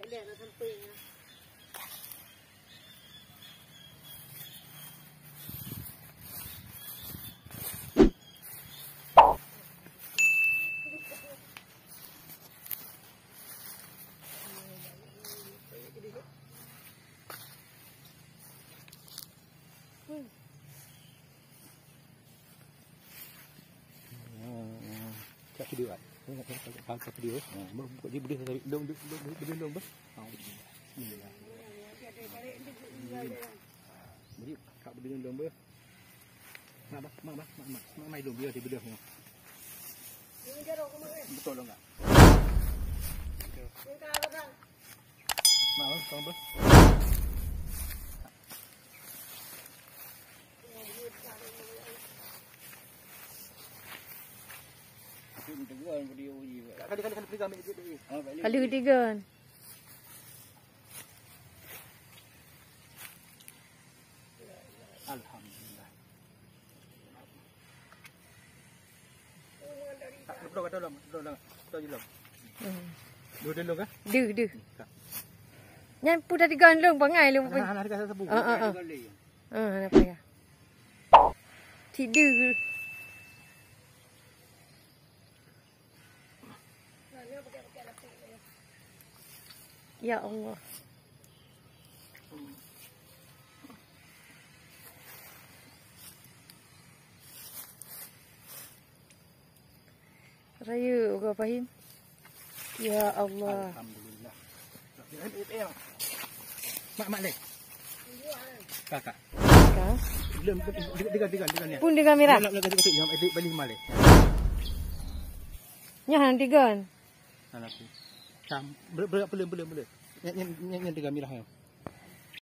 lihat nak samping. Cak video kan? Faham cak video. Buat dia boleh dong bos. Bismillah. Jadi kak boleh dong bos. Mak mai dong dia di bedah semua. Betul dong enggak? Mak tolong bos. Kali ketiga kan. Alhamdulillah. Dulu kah? Dư. Nyan pu dah tiga long pangai long. Hari kata sabu. Apa ya? Tidur. Ya Allah. Raya kau faham? Ya Allah. Alhamdulillah. Mak leh. Kakak. Belum dengan ni. Pun dengan merah. Kasih jam edit balik maleh. Nyah tiga. Anakku. Sam, belum. Yang dengan merah.